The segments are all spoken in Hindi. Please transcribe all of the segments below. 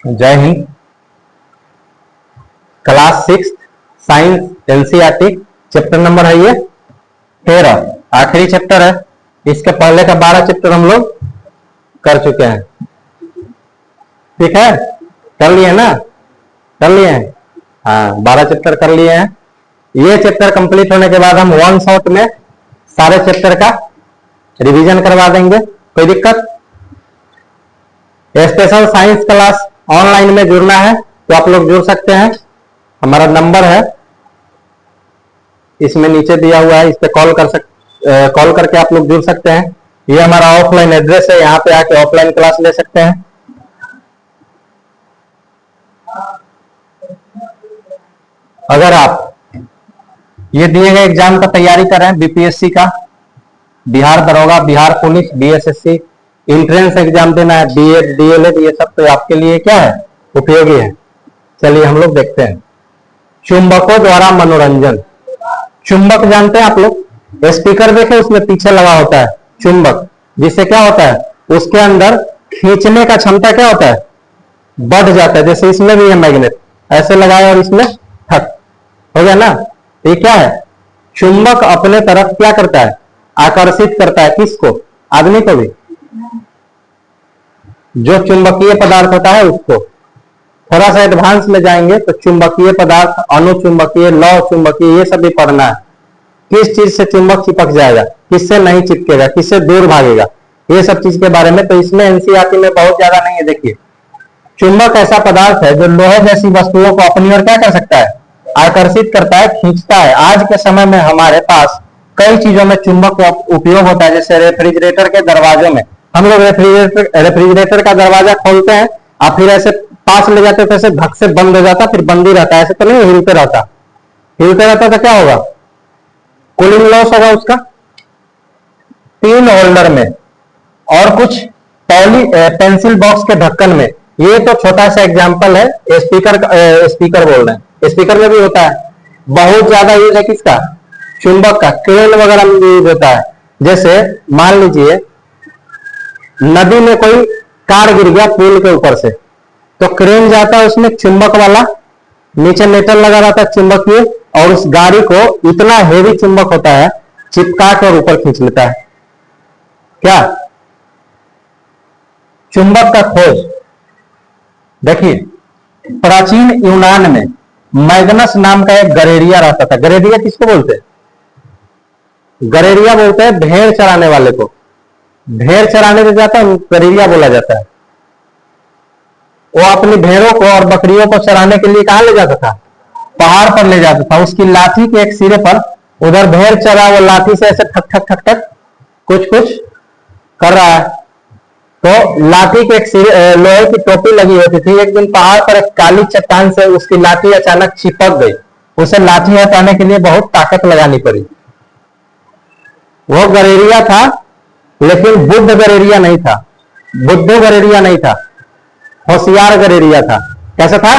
जय Hind. Class 6 science NCERT chapter number है ये 13, आखिरी चैप्टर है। इसके पहले का 12 चैप्टर हम लोग कर चुके हैं। ठीक है, कर लिए ना, कर लिए हैं। हाँ, 12 चैप्टर कर लिए हैं। ये चैप्टर कंप्लीट होने के बाद हम वन शॉट में सारे चैप्टर का रिवीजन करवा देंगे। कोई दिक्कत? स्पेशल साइंस क्लास ऑनलाइन में जुड़ना है तो आप लोग जुड़ सकते हैं। हमारा नंबर है इसमें नीचे दिया हुआ है, इस पे कॉल करके आप लोग जुड़ सकते हैं। ये हमारा ऑफलाइन एड्रेस है, यहाँ पे आके ऑफलाइन क्लास ले सकते हैं। अगर आप ये दिए गए एग्जाम का तैयारी कर रहे हैं, बीपीएससी का, बिहार दरोगा, Bihar police, BSSC, entrance exam देना है, बीएड, डीएलएड, ये सब तो आपके लिए क्या है, उपयोगी है। चलिए हम लोग देखते हैं। चुंबकों द्वारा मनोरंजन। चुंबक जानते हैं आप लोग? स्पीकर देखे, उसमें पीछे लगा होता है चुंबक, जिससे क्या होता है, उसके अंदर खींचने का क्षमता क्या होता है, बढ़ जाता है। जैसे इसमें भी है मैग्नेट, ऐसे लगाए और इसमें ठक हो गया ना। ये क्या है, चुंबक अपने तरफ क्या करता है, आकर्षित करता है। किसको? आदमी को भी। जो चुंबकीय पदार्थ होता है उसको। थोड़ा सा एडवांस में जाएंगे तो चुंबकीय पदार्थ, अणुचुंबकीय, लौह चुंबकीय, ये सब भी पढ़ना है। किस चीज से चुंबक चिपक जाएगा, किससे नहीं चिपकेगा, किससे दूर भागेगा, ये सब चीज के बारे में। तो इसमें एनसीईआरटी में बहुत ज्यादा नहीं है। देखिए, चुंबक ऐसा पदार्थ है जो लोहे जैसी वस्तुओं को अपनी ओर क्या कर सकता है, आकर्षित करता है, खींचता है। आज के समय में हमारे पास कई चीजों में चुंबक का उपयोग होता है। जैसे रेफ्रिजरेटर के दरवाजों में हम लोग रेफ्रिजरेटर का दरवाजा खोलते हैं और फिर ऐसे पास ले जाते थे, ऐसे धक से बंद हो जाता, फिर बंद ही रहता है, ऐसे तो नहीं हिलते रहता। हिलते रहता तो क्या होगा, कूलिंग लॉस होगा उसका। 3 होल्डर में और कुछ पेंसिल बॉक्स के ढक्कन में। ये तो छोटा सा एग्जांपल है। स्पीकर बोल रहे हैं, स्पीकर में भी होता है। बहुत ज्यादा यूज है किसका, चुंबक का। क्रेन वगैरह में भी यूज होता है। जैसे मान लीजिए नदी में कोई कार गिर गया पुल के ऊपर से, तो क्रेन जाता है, उसमें चुंबक वाला नीचे मेटल लगा रहता है चुंबकीय, और उस गाड़ी को इतना हेवी चुंबक होता है, चिपका कर ऊपर खींच लेता है। क्या? चुंबक का खोज। देखिए, प्राचीन यूनान में मैग्नस नाम का एक गरेरिया रहता था। गरेरिया किसको बोलते हैं? गरेरिया बोलते हैं भेड़ चराने वाले को। भेड़ चराने में जाता है, गरेरिया बोला जाता है। वो अपनी भेड़ों को और बकरियों को चराने के लिए कहां ले जाता था, पहाड़ पर ले जाता था। उसकी लाठी के एक सिरे पर उधर भेड़ चरा, वो लाठी से ऐसे ठक ठक ठक ठक कुछ कुछ कर रहा है। तो लाठी के एक सिरे, लोहे की टोपी लगी होती थी। एक दिन पहाड़ पर एक काली चट्टान से उसकी लाठी अचानक चिपक गई। उसे लाठी हटाने के लिए बहुत ताकत लगानी पड़ी। वो गरेरिया था, लेकिन बुद्ध गरेरिया नहीं था, बुद्धू गरेरिया नहीं था, होशियार गरेरिया था। कैसा था?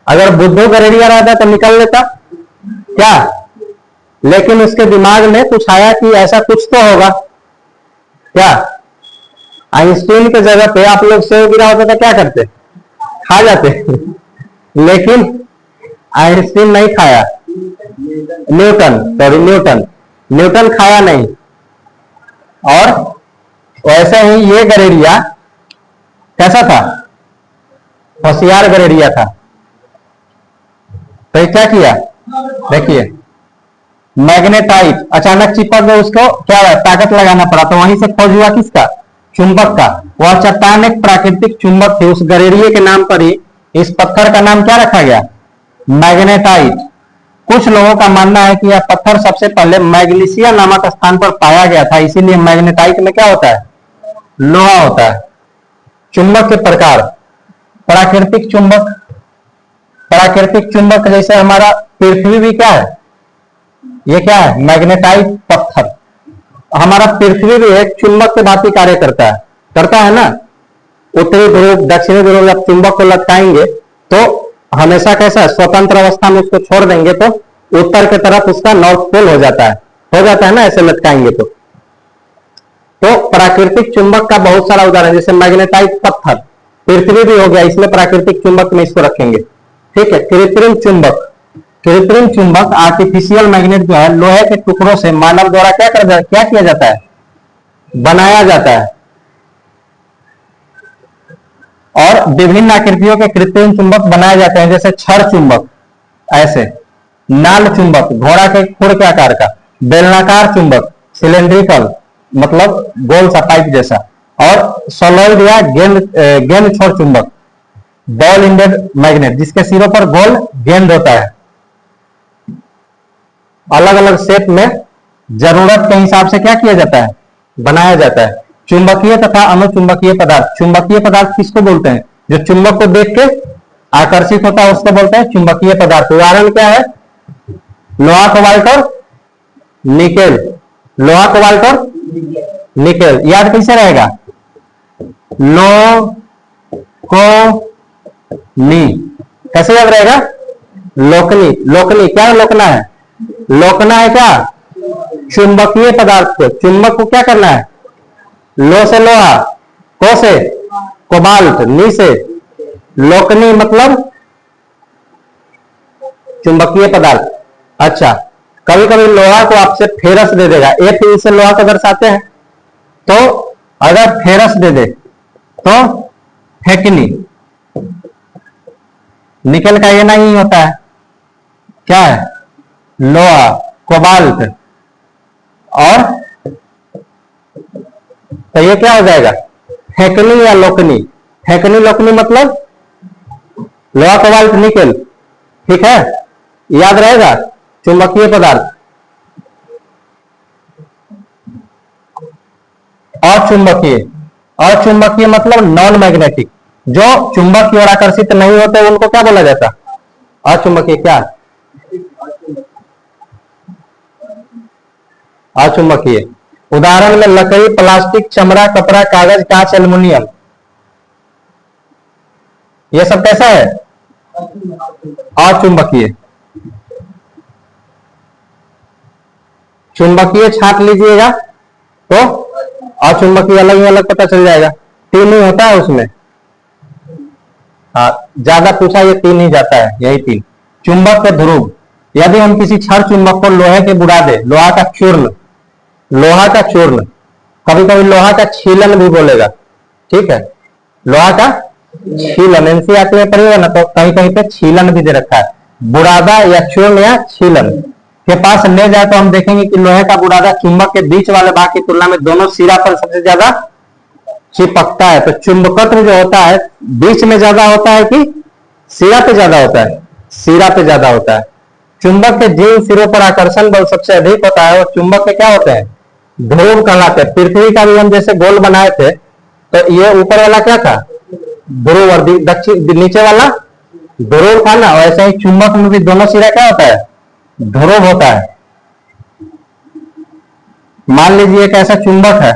अगर बुद्धू गरेरिया रहता तो निकल लेता क्या, लेकिन उसके दिमाग में कुछ आया कि ऐसा कुछ तो होगा। क्या? आइंस्टीन के जगह पे आप लोग सेव गिरा होता था, क्या करते, खा जाते। लेकिन आइंस्टीन नहीं खाया, न्यूटन खाया नहीं। और वैसे ही ये गरेरिया कैसा था, होशियार गरेरिया था। तो क्या किया, देखिए, मैग्नेटाइट अचानक चिपक गए, उसको क्या है, ताकत लगाना पड़ा। तो वहीं से खोज हुआ किसका, चुंबक का। वह चट्टान एक प्राकृतिक चुंबक थी। उस गरेरिये के नाम पर ही इस पत्थर का नाम क्या रखा गया, मैग्नेटाइट। कुछ लोगों का मानना है कि यह पत्थर सबसे पहले मैग्नीशिया नामक स्थान पर पाया गया था, इसीलिए मैग्नेटाइट में क्या होता है, लोहा होता है। चुंबक के प्रकार। प्राकृतिक चुंबक, प्राकृतिक चुंबक जैसे हमारा पृथ्वी भी क्या है, ये क्या है, मैग्नेटाइट पत्थर। हमारा पृथ्वी भी एक चुंबक के भांति कार्य करता है ना। उत्तरी ध्रुव, दक्षिणी ध्रुव, जब चुंबक को लटकाएंगे तो हमेशा कैसा, स्वतंत्र अवस्था में उसको छोड़ देंगे तो उत्तर की तरफ उसका नॉर्थ पोल हो जाता है ना, ऐसे लटकाएंगे तो प्राकृतिक चुंबक का बहुत सारा उदाहरण, जैसे मैग्नेटाइट पत्थर, पृथ्वी भी हो गया, इसमें प्राकृतिक चुंबक में इसको रखेंगे। ठीक है, कृत्रिम चुंबक। कृत्रिम चुंबक आर्टिफिशियल मैग्नेट जो है लोहे के टुकड़ों से मानव द्वारा क्या किया जाता है, बनाया जाता है। और विभिन्न आकृतियों के कृत्रिम चुंबक बनाए जाते हैं, जैसे छड़ चुंबक, ऐसे नाल चुंबक घोड़ा के खुर के आकार का, बेलनाकार चुंबक सिलेंड्रिकल मतलब गोल सा पाइप जैसा, और सोलॉइड या गेंद छोर चुंबक बॉल इंडेड मैग्नेट जिसके सिरों पर गोल गेंद होता है। अलग अलग शेप में जरूरत के हिसाब से क्या किया जाता है, बनाया जाता है। चुंबकीय तथा अनुचुंबकीय पदार्थ। चुंबकीय पदार्थ किसको बोलते हैं, जो चुंबक को देख के आकर्षित होता है उसको बोलते हैं चुंबकीय पदार्थ। उदाहरण क्या है, लोहा कोबाल्ट और निकेल। लोहा कोबाल्ट और निकेल याद कैसे रहेगा, लो को नी, कैसे याद रहेगा, लोकनी। लोकनी क्या है, लोकना है, लोकना है क्या, चुंबकीय पदार्थ को, चुंबक को क्या करना है, लो से लोहा, को से कोबाल्ट, नी से लोकनी मतलब चुंबकीय पदार्थ। अच्छा, कभी कभी लोहा को आपसे फेरस दे देगा, एक ही से लोहा को दर्शाते हैं, तो अगर फेरस दे दे तो फेकनी। निकल का ये नहीं होता है, क्या है, लोहा कोबाल्ट, और तो ये क्या हो जाएगा, फेकनी या लोकनी। फेकनी लोकनी मतलब लोहा कोबाल्ट निकल। ठीक है, याद रहेगा, चुंबकीय पदार्थ। अचुंबकीय, अचुंबकीय मतलब नॉन मैग्नेटिक, जो चुंबक की ओर आकर्षित नहीं होते उनको क्या बोला जाता, अचुंबकीय। क्या अचुंबकीय, उदाहरण में लकड़ी, प्लास्टिक, चमड़ा, कपड़ा, कागज, कांच, एल्युमिनियम, ये सब कैसा है, अचुंबकीय। चुंबकीय छाट लीजिएगा तो अचुंबकीय अलग ही अलग पता चल जाएगा। तीन ही होता है उसमें, हाँ ज्यादा पूछा ये तीन ही जाता है, यही तीन। चुंबक के ध्रुव, यदि हम किसी छड़ चुंबक को लोहे के बुड़ा दे, लोहा का चूर्ण, लोहा का चूर्ण, कभी कभी लोहा का छीलन भी बोलेगा। ठीक है, लोहा का छीलन एनसीईआरटी में पढ़िएगा ना, तो कहीं कहीं पे छीलन भी दे रखा है। बुरादा या चूर्ण या छीलन के पास ले जाए तो हम देखेंगे कि लोहे का बुरादा चुंबक के बीच वाले भाग की तुलना में दोनों सिरा पर सबसे ज्यादा चिपकता है। तो चुंबकत्व जो होता है बीच में ज्यादा होता है कि सिरा पे ज्यादा होता है, सिरा पे ज्यादा होता है। चुंबक के जिन सिरों पर आकर्षण बल सबसे अधिक होता है वो चुंबक के क्या होते हैं, ध्रुव कहलाते हैं। पृथ्वी का भी हम जैसे गोल बनाए थे, तो ये ऊपर वाला क्या था, ध्रुव, और दक्षिण नीचे वाला ध्रुव था ना, वैसे ही चुंबक में भी दोनों सिरा क्या होता है, ध्रुव होता है। मान लीजिए एक ऐसा चुंबक है,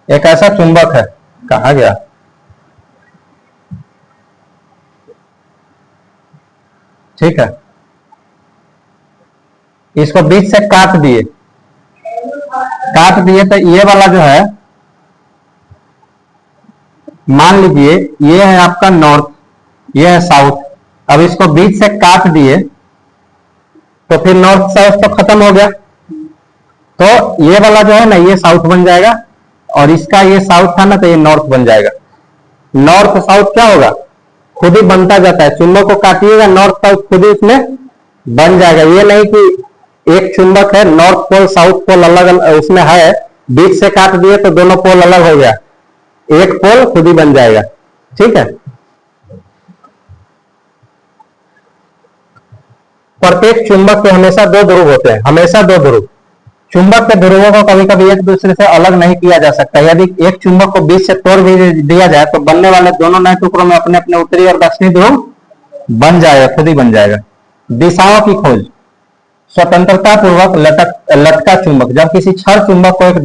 एक ऐसा चुंबक है, कहा गया, ठीक है, इसको बीच से काट दिए, काट दिए तो ये वाला जो है, मान लीजिए ये है आपका नॉर्थ, ये है साउथ। अब इसको बीच से काट दिए तो फिर नॉर्थ साउथ तो खत्म हो गया, तो ये वाला जो है ना ये साउथ बन जाएगा, और इसका ये साउथ था ना तो ये नॉर्थ बन जाएगा। नॉर्थ साउथ क्या होगा, खुद ही बनता जाता है। चुंबक को काटिएगा नॉर्थ साउथ खुद ही इसमें बन जाएगा। ये नहीं कि एक चुंबक है नॉर्थ पोल साउथ पोल अलग उसमें है, बीच से काट दिए तो दोनों पोल अलग हो गया, एक पोल खुद ही बन जाएगा। ठीक है, प्रत्येक चुंबक के हमेशा दो ध्रुव होते हैं, हमेशा दो ध्रुव। चुंबक के ध्रुवों को कभी कभी एक दूसरे से अलग नहीं किया जा सकता। यदि एक चुंबक को बीच से तोड़ भी दिया जाए तो बनने वाले दोनों नए टुकड़ों में अपने अपने उत्तरी और दक्षिणी ध्रुव बन जाएगा, खुद ही बन जाएगा। दिशाओं की खोज, स्वतंत्रता पूर्वक लटका चुंबक, जब किसी छड़ चुंबक को एक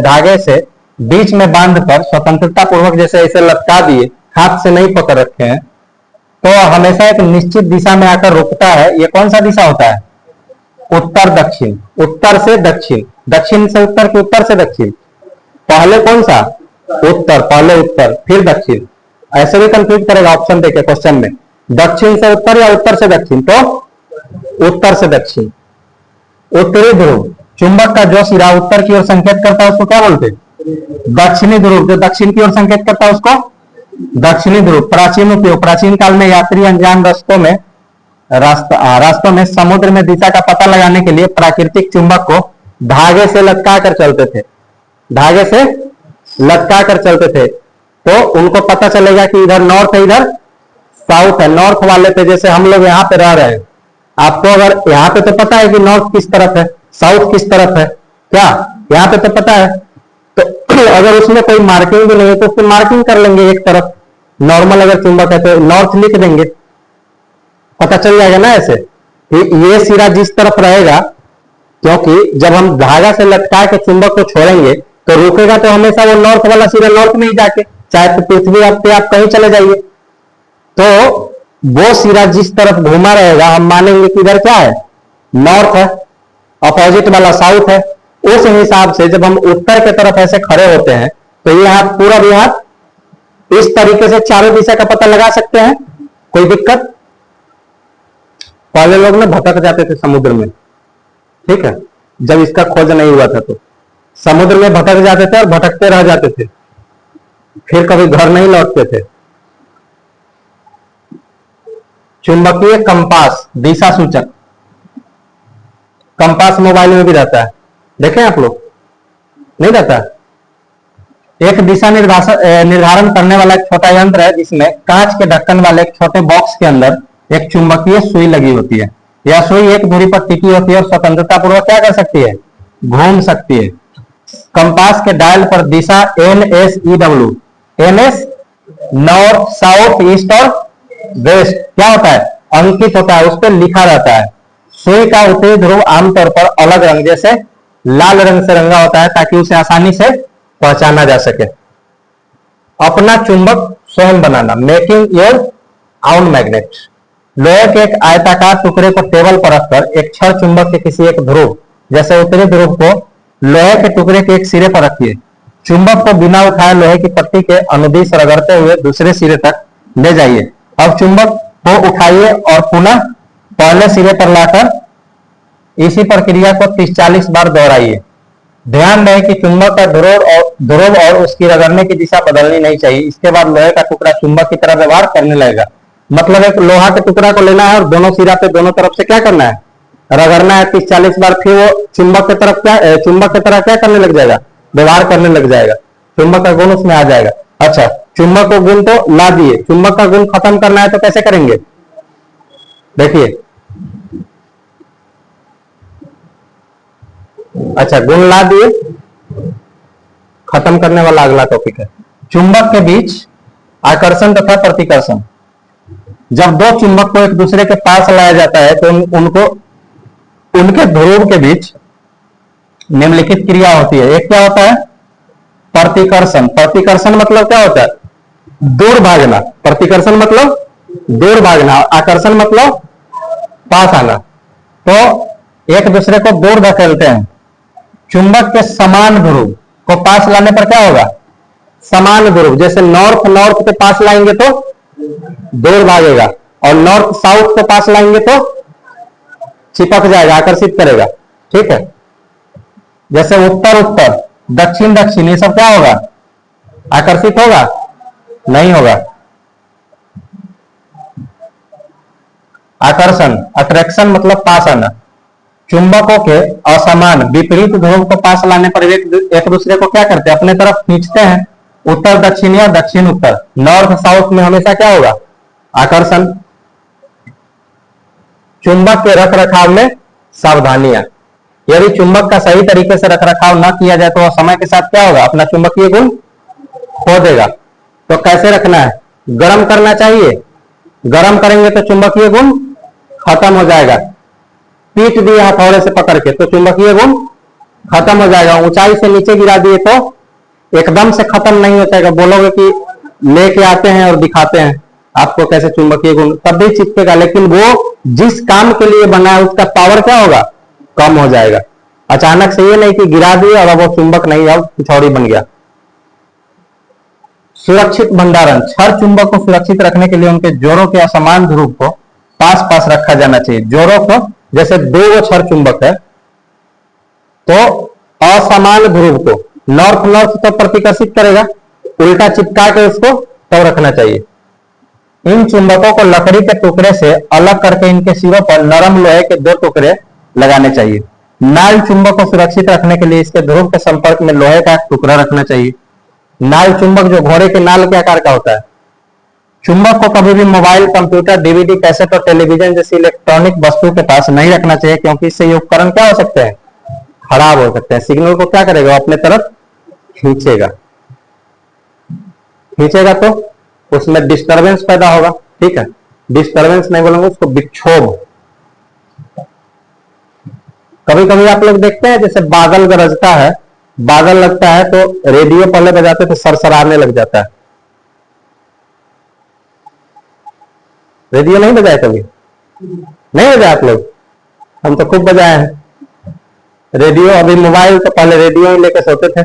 धागे से बीच में बांधकर स्वतंत्रता पूर्वक जैसे ऐसे लटका दिए, हाथ से नहीं पकड़ रखे हैं, तो हमेशा एक निश्चित दिशा में आकर रुकता है। ये कौन सा दिशा होता है, उत्तर दक्षिण, उत्तर से दक्षिण, दक्षिण से उत्तर की उत्तर से दक्षिण। पहले कौन सा? उत्तर, पहले उत्तर फिर दक्षिण। ऐसे भी कंफ्यूज करेगा ऑप्शन देके क्वेश्चन में, दक्षिण से उत्तर या उत्तर से दक्षिण, तो उत्तर से दक्षिण। उत्तरी ध्रुव, चुंबक का जो सिरा उत्तर की ओर संकेत करता है उसको क्या बोलते हैं? दक्षिणी ध्रुव। जो दक्षिण की ओर संकेत करता है उसको दक्षिणी ध्रुव। प्राचीन उपयोग, प्राचीन काल में यात्री अनजान रास्तों में समुद्र में दिशा का पता लगाने के लिए प्राकृतिक चुंबक को धागे से लटका कर चलते थे। धागे से लटका कर चलते थे तो उनको पता चलेगा कि इधर नॉर्थ है, इधर साउथ है। नॉर्थ वाले पे, जैसे हम लोग यहाँ पे रह रहे हैं, आपको अगर यहाँ पे तो पता है कि नॉर्थ किस तरफ है, साउथ किस तरफ है, क्या यहाँ पे तो पता है। तो अगर उसमें कोई मार्किंग भी नहीं है तो उसको मार्किंग कर लेंगे एक तरफ। नॉर्मल अगर चुंबक है तो नॉर्थ लिख देंगे, पता चल जाएगा ना। ऐसे ये सिरा जिस तरफ रहेगा, क्योंकि जब हम धागा से लटका के चुंबक को छोड़ेंगे तो रुकेगा तो हमेशा वो नॉर्थ वाला सिरा नॉर्थ में ही जाके, चाहे तो पृथ्वी पे आप कहीं चले जाइए। तो वो सिरा जिस तरफ घूमा रहेगा हम मानेंगे कि इधर क्या है, नॉर्थ है, अपोजिट वाला साउथ है। उस हिसाब से जब हम उत्तर की तरफ ऐसे खड़े होते हैं तो ये हाथ पूरा भी हाथ इस तरीके से चारों दिशा का पता लगा सकते हैं, कोई दिक्कत? पहले लोग ना भटक जाते थे समुद्र में, ठीक है, जब इसका खोज नहीं हुआ था तो समुद्र में भटक जाते थे और भटकते रह जाते थे, फिर कभी घर नहीं लौटते थे। चुंबकीय कंपास, दिशा सूचक कंपास मोबाइल में भी रहता है, देखें आप लोग, नहीं रहता? एक दिशा निर्धारण करने वाला एक छोटा यंत्र है जिसमें कांच के ढक्कन वाले एक छोटे बॉक्स के अंदर एक चुंबकीय सुई लगी होती है। यह सुई एक दूरी पर टिकी होती है और स्वतंत्रता पूर्वक क्या कर सकती है, घूम सकती है। कंपास के डायल पर दिशा NSEW, NS north, south, east और वेस्ट क्या होता है, अंकित होता है, उस पर लिखा रहता है। सुई का उत्तरी ध्रुव आमतौर पर अलग रंग जैसे लाल रंग से रंगा होता है ताकि उसे आसानी से पहचाना जा सके। अपना चुंबक स्वयं बनाना, मेकिंग योर ओन मैग्नेट। लोहे के एक आयताकार टुकड़े को टेबल पर रखकर एक क्षण चुंबक के किसी एक ध्रुव जैसे उत्तरी ध्रुव को लोहे के टुकड़े के एक सिरे पर रखिए। चुंबक को बिना उठाए लोहे की पट्टी के अनुदिश रगड़ते हुए दूसरे सिरे तक ले जाइए। अब चुंबक को उठाइए और पुनः पहले सिरे पर लाकर इसी प्रक्रिया को 30-40 बार दोहराइए। ध्यान रहे कि चुंबक का ध्रुव और उसकी रगड़ने की दिशा बदलनी नहीं चाहिए। इसके बाद लोहे का टुकड़ा चुंबक की तरह व्यवहार करने लगेगा। मतलब एक लोहा के टुकड़ा को लेना है और दोनों सिरा पे दोनों तरफ से क्या करना है, रगड़ना है 30-40 बार। फिर वो चुंबक की तरह क्या करने लग जाएगा, व्यवहार करने लग जाएगा। चुंबक का गुण उसमें आ जाएगा। अच्छा, चुंबक को गुण तो ला दिए, चुंबक का गुण खत्म करना है तो कैसे करेंगे, देखिए। अच्छा, गुण ला दिए, खत्म करने वाला अगला टॉपिक है चुंबक के बीच आकर्षण तथा प्रतिकर्षण। जब दो चुंबक को एक दूसरे के पास लाया जाता है तो उनको उनके ध्रुव के बीच निम्नलिखित क्रिया होती है। एक क्या होता है, प्रतिकर्षण। प्रतिकर्षण मतलब क्या होता है, दूर भागना। प्रतिकर्षण मतलब दूर भागना, आकर्षण मतलब पास आना। तो एक दूसरे को दूर धकेलते हैं। चुंबक के समान ध्रुव को पास लाने पर क्या होगा, समान ध्रुव। जैसे नॉर्थ के पास लाएंगे तो दूर भागेगा और नॉर्थ साउथ के पास लाएंगे तो चिपक जाएगा, आकर्षित करेगा, ठीक है। जैसे उत्तर दक्षिण ये सब क्या होगा, आकर्षित होगा, नहीं होगा। आकर्षण, अट्रैक्शन मतलब पास आना। चुंबकों के असमान विपरीत ध्रुव को पास लाने पर एक दूसरे को क्या करते हैं, अपने तरफ खींचते हैं। उत्तर दक्षिण या दक्षिण उत्तर, नॉर्थ साउथ में हमेशा क्या होगा, आकर्षण। चुंबक के रख रखाव में सावधानियां। यदि चुंबक का सही तरीके से रख रखाव न किया जाए तो वह समय के साथ क्या होगा, अपना चुंबकीय गुण खो देगा। तो कैसे रखना है, गर्म करना चाहिए। गर्म करेंगे तो चुंबकीय गुण खत्म हो जाएगा। पीट दिया हथौड़े से पकड़ के तो चुंबकीय गुण खत्म हो जाएगा। ऊंचाई से नीचे गिरा दिए तो एकदम से खत्म नहीं हो जाएगा। बोलोगे कि लेके आते हैं और दिखाते हैं आपको कैसे चुंबकीय गुण, तब भी चिपकेगा, लेकिन वो जिस काम के लिए बना है उसका पावर क्या होगा, कम हो जाएगा। अचानक से ये नहीं कि गिरा दिए और अब वो चुंबक नहीं, अब कुछ और ही बन गया, सुरक्षित भंडारण, क्षार चुंबक को सुरक्षित रखने के लिए उनके जोड़ों के असमान ध्रुव को पास पास रखा जाना चाहिए। जोड़ों को, जैसे दो क्षार चुंबक है तो असमान ध्रुव को नॉर्थ नॉर्थ तक प्रतिकर्षित करेगा, उल्टा चिपका के उसको तब रखना चाहिए। इन चुंबकों को लकड़ी के टुकड़े से अलग करके इनके सिरों पर नरम लोहे के 2 टुकड़े लगाने चाहिए। नाल चुंबक को सुरक्षित रखने के लिए इसके ध्रुव के संपर्क में लोहे का एक टुकड़ा रखना चाहिए। नाल चुंबक जो घोड़े के नाल के आकार का होता है। चुंबक को कभी भी मोबाइल, कंप्यूटर, डीवीडी, कैसेट और टेलीविजन जैसी इलेक्ट्रॉनिक वस्तु के पास नहीं रखना चाहिए, क्योंकि इससे ये उपकरण क्या हो सकते हैं, खराब हो सकते हैं। सिग्नल को क्या करेगा, अपने तरफ खींचेगा, खींचेगा तो उसमें डिस्टरबेंस पैदा होगा। ठीक है, डिस्टरबेंस नहीं बोलेंगे उसको, विक्षोभ। कभी कभी आप लोग देखते हैं जैसे बादल गरजता है, बादल लगता है तो रेडियो पहले बजाते तो सरसराने लग जाता है। रेडियो नहीं बजाए कभी? नहीं बजाए आप लोग? हम तो खूब बजाए हैं रेडियो। अभी मोबाइल तो पहले रेडियो ही लेके सोते थे।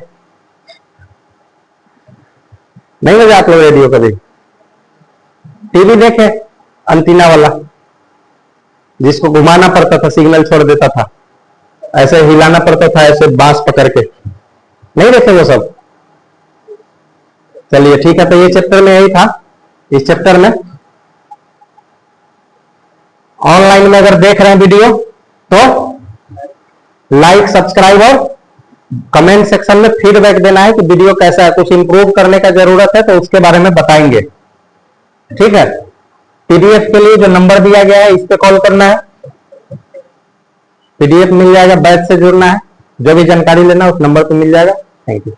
नहीं बजाए आप लोग रेडियो कभी? टीवी देखे अंटीना वाला, जिसको घुमाना पड़ता था, सिग्नल छोड़ देता था, ऐसे हिलाना पड़ता था, ऐसे बांस पकड़ के। नहीं देखे वो सब? चलिए ठीक है, तो ये चैप्टर में यही था। इस चैप्टर में ऑनलाइन में अगर देख रहे हैं वीडियो तो लाइक, सब्सक्राइब और कमेंट सेक्शन में फीडबैक देना है कि वीडियो कैसा है। कुछ इंप्रूव करने का जरूरत है तो उसके बारे में बताएंगे। ठीक है, पीडीएफ के लिए जो नंबर दिया गया है इस पे कॉल करना है, पीडीएफ मिल जाएगा। बैच से जुड़ना है, जो भी जानकारी लेना उस नंबर पे मिल जाएगा। Thank you.